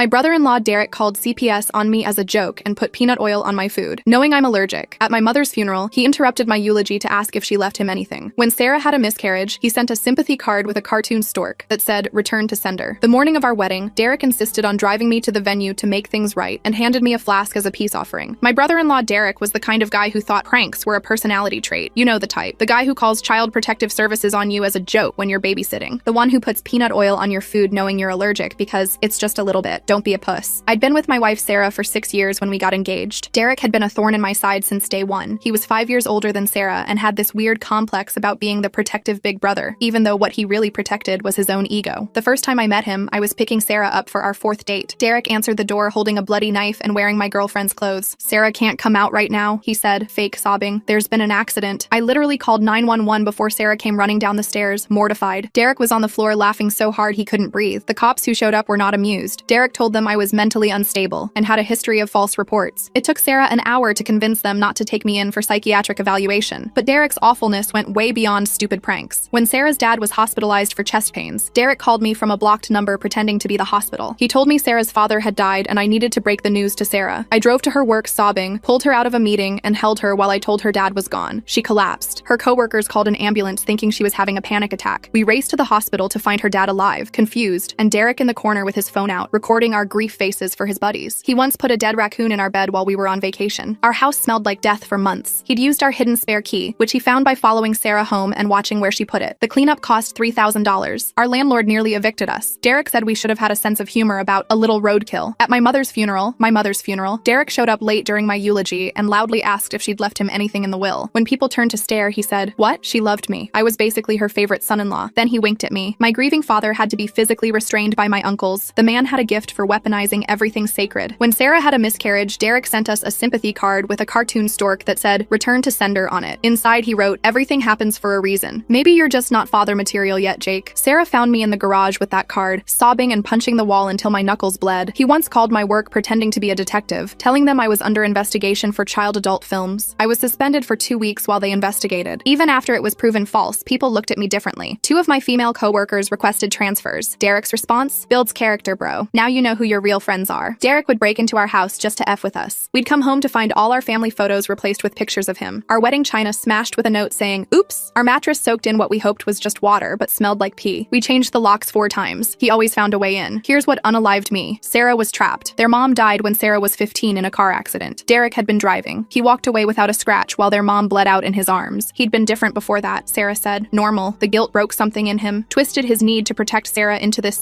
My brother-in-law Derek called CPS on me as a joke and put peanut oil on my food, knowing I'm allergic. At my mother's funeral, he interrupted my eulogy to ask if she left him anything. When Sarah had a miscarriage, he sent a sympathy card with a cartoon stork that said, "Return to sender." The morning of our wedding, Derek insisted on driving me to the venue to make things right and handed me a flask as a peace offering. My brother-in-law Derek was the kind of guy who thought pranks were a personality trait. You know the type. The guy who calls Child Protective Services on you as a joke when you're babysitting. The one who puts peanut oil on your food knowing you're allergic because it's just a little bit. Don't be a puss. I'd been with my wife Sarah for 6 years when we got engaged. Derek had been a thorn in my side since day one. He was 5 years older than Sarah and had this weird complex about being the protective big brother, even though what he really protected was his own ego. The first time I met him, I was picking Sarah up for our 4th date. Derek answered the door holding a bloody knife and wearing my girlfriend's clothes. "Sarah can't come out right now," he said, fake sobbing. "There's been an accident." I literally called 911 before Sarah came running down the stairs, mortified. Derek was on the floor laughing so hard he couldn't breathe. The cops who showed up were not amused. Derek told them I was mentally unstable and had a history of false reports. It took Sarah an hour to convince them not to take me in for psychiatric evaluation, but Derek's awfulness went way beyond stupid pranks. When Sarah's dad was hospitalized for chest pains, Derek called me from a blocked number pretending to be the hospital. He told me Sarah's father had died and I needed to break the news to Sarah. I drove to her work sobbing, pulled her out of a meeting, and held her while I told her dad was gone. She collapsed. Her coworkers called an ambulance thinking she was having a panic attack. We raced to the hospital to find her dad alive, confused, and Derek in the corner with his phone out, recording our grief faces for his buddies. He once put a dead raccoon in our bed while we were on vacation. Our house smelled like death for months. He'd used our hidden spare key, which he found by following Sarah home and watching where she put it. The cleanup cost $3,000. Our landlord nearly evicted us. Derek said we should have had a sense of humor about a little roadkill. At my mother's funeral, Derek showed up late during my eulogy and loudly asked if she'd left him anything in the will. When people turned to stare, he said, "What? She loved me. I was basically her favorite son-in-law." Then he winked at me. My grieving father had to be physically restrained by my uncles. The man had a gift for weaponizing everything sacred. When Sarah had a miscarriage, Derek sent us a sympathy card with a cartoon stork that said, "Return to sender" on it. Inside, he wrote, "Everything happens for a reason. Maybe you're just not father material yet, Jake." Sarah found me in the garage with that card, sobbing and punching the wall until my knuckles bled. He once called my work pretending to be a detective, telling them I was under investigation for child-adult films. I was suspended for 2 weeks while they investigated. Even after it was proven false, people looked at me differently. 2 of my female coworkers requested transfers. Derek's response? "Builds character, bro. Now you know who your real friends are." Derek would break into our house just to F with us. We'd come home to find all our family photos replaced with pictures of him. Our wedding china smashed with a note saying, "Oops." Our mattress soaked in what we hoped was just water, but smelled like pee. We changed the locks 4 times. He always found a way in. Here's what unalived me. Sarah was trapped. Their mom died when Sarah was 15 in a car accident. Derek had been driving. He walked away without a scratch while their mom bled out in his arms. He'd been different before that, Sarah said. Normal. The guilt broke something in him, twisted his need to protect Sarah into this